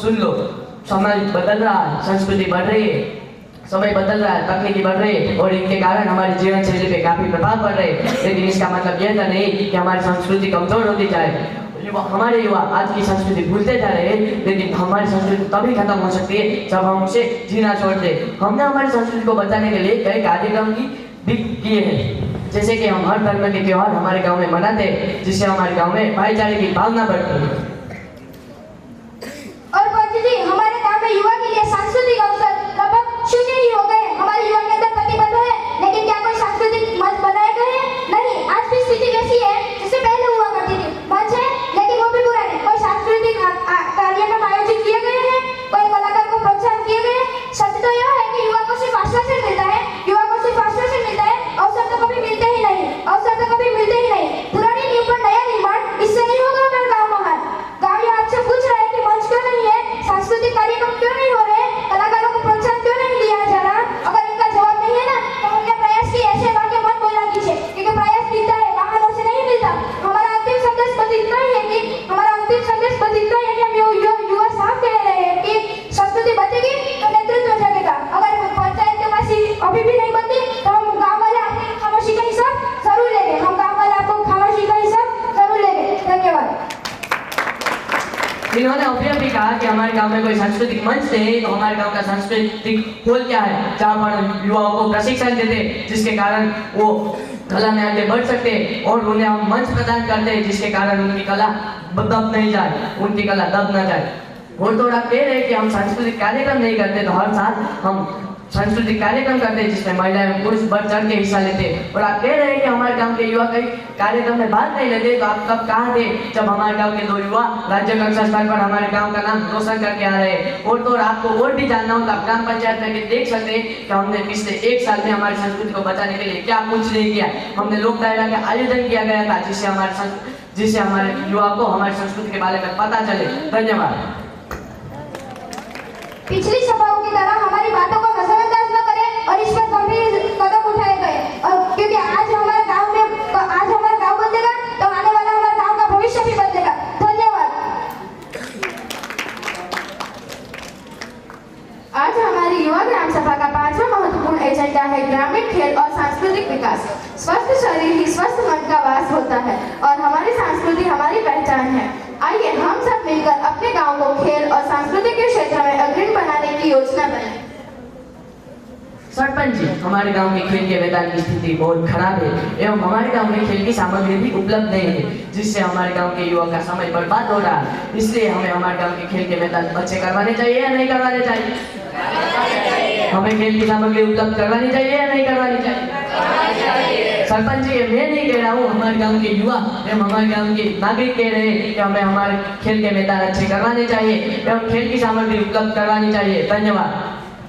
सुन लो, समाज बदल रहा है, संस्कृति बढ़ रही है, समय बदल रहा है, तकनीकी बढ़ रही है और इनके कारण हमारी जीवन शैली पे काफी प्रभाव पड़ रहे हैं। लेकिन इसका मतलब यह तो नहीं कि हमारी संस्कृति कमजोर होती जाए। हमारे युवा आज की संस्कृति भूलते जा रहे हैं, लेकिन हमारी संस्कृति तभी खत्म हो सकती है जब हम उसे जीना छोड़ दें। हमने हमारी संस्कृति को बचाने के लिए कई कार्यक्रम भी किए हैं, जैसे कि हम हर धर्म के त्योहार हमारे गांव में मनाते हैं, जिससे हमारे गांव में भाईचारे की भावना बढ़ती है। और पंडित जी, हमारे गांव में युवा के लिए सांस्कृतिक अवसर लगभग शून्य ही हो गए। हमारे युवा के अंदर प्रतिबद्ध है, लेकिन क्या कोई सांस्कृतिक मंच बनाए गए हैं? नहीं। आज की स्थिति वैसी है जैसे पहले हुआ करती थी। मंच है लेकिन वो भी पुराने। कोई सांस्कृतिक कार्यक्रम आयोजित किए गए हैं, कोई कलाकार को प्रोत्साहन किए गए हैं। सत्य तो यह है कि युवा को सिर्फ आश्वासन मिलता है, युवा को सिर्फ आश्वासन मिलता है, अवसर तो कभी मिलते ही नहीं, अवसर तो कभी मिलते ही नहीं। पुरानी नींव पर नया निर्माण, इससे नहीं होगा हमारा गाँव महान। गाँव ये आपसे पूछ रहा है कि मंच क्यों नहीं है, सांस्कृतिक कार्यक्रम क्यों नहीं हो रहे, कलाकारों को प्रोत्साहन क्यों नहीं दिया जा रहा? अगर इनका जवाब नहीं है ना, तो हमने प्रयास किए, ऐसे वाक्य मत बोलना कीजिए, क्योंकि प्रयास मिलता है, वाहनों से नहीं मिलता। हमारा अंतिम संदेश बस इतना ही है कि हम युवा साफ कह रहे हैं कि संस्कृति बचेगी तो नेतृत्व जगेगा। अगर पंचायत के पास अभी भी नहीं बनती तो हम गाँव वाले आपकी खामोशी का हिसाब जरूर लेंगे, हम गाँव वाले आपको खामोशी का हिसाब जरूर लेंगे। धन्यवाद। इन्होंने अभी भी कहा कि हमारे गांव में कोई सांस्कृतिक मंच नहीं, तो हमारे गांव का सांस्कृतिक खोल क्या है, जहाँ पर युवाओं को प्रशिक्षण देते, जिसके कारण वो कला में आगे बढ़ सकते और उन्हें हम मंच प्रदान करते हैं, जिसके कारण उनकी कला दब नहीं जाए, उनकी कला दब न जाए। और तो आप कह रहे हैं कि हम सांस्कृतिक कार्यक्रम नहीं करते, तो हर साल हम सांस्कृतिक कार्यक्रम करते हैं जिसमें महिलाएं और पुरुष बढ़ चढ़ के हिस्सा लेते हैं। और आप कह रहे हैं कि हमारे गांव के युवा कई कार्यक्रम में भाग नहीं लेते, तो आप कब कहाँ थे जब हमारे गांव के 2 युवा राज्य कक्षा स्तर पर हमारे गांव का नाम रोशन करके आ रहे हैं? और तो आपको और भी जानना हो तो आप ग्राम पंचायत में देख सकते हैं कि हमने पिछले 1 साल में हमारी संस्कृति को बचाने के लिए क्या कुछ नहीं किया। हमने लोक डायरा का आयोजन किया गया था, जिससे हमारे युवा को हमारी संस्कृति के बारे में पता चले। धन्यवाद। पिछली सभाओं की तरह हमारी बातों को नजरअंदाज न करें और इस पर गंभीर कदम उठाए गए, और क्योंकि आज हमारे गांव बदलेगा तो आने वाला हमारे गांव का भविष्य भी बदलेगा। धन्यवाद। आज हमारी युवा ग्राम सभा का 5वां महत्वपूर्ण एजेंडा है ग्रामीण खेल और सांस्कृतिक विकास। स्वस्थ शरीर ही स्वस्थ मन का वास होता है और हमारी संस्कृति हमारी पहचान है। आइए हम सब मिलकर अपने गांव को खेल और संस्कृति के क्षेत्र में अग्रणी बनाने की योजना बनाएं। सरपंच जी, हमारे गांव के खेल के मैदान की स्थिति बहुत खराब है एवं हमारे गांव में खेल की सामग्री भी उपलब्ध नहीं है, जिससे हमारे गांव के युवा का समय बर्बाद हो रहा है। इसलिए हमें हमारे गांव के खेल के मैदान अच्छे करवाने चाहिए या नहीं करवाने चाहिए? हमें खेल की सामग्री उपलब्ध करवानी चाहिए या नहीं करवानी चाहिए? सरपंच जी, मैं नहीं कह रहा हूँ, हमारे गांव के युवा एवं हमारे गांव के नागरिक कह रहे हैं कि हमें हमारे खेल के मैदान अच्छे करवाने चाहिए एवं खेल की सामग्री उपलब्ध करवानी चाहिए। धन्यवाद।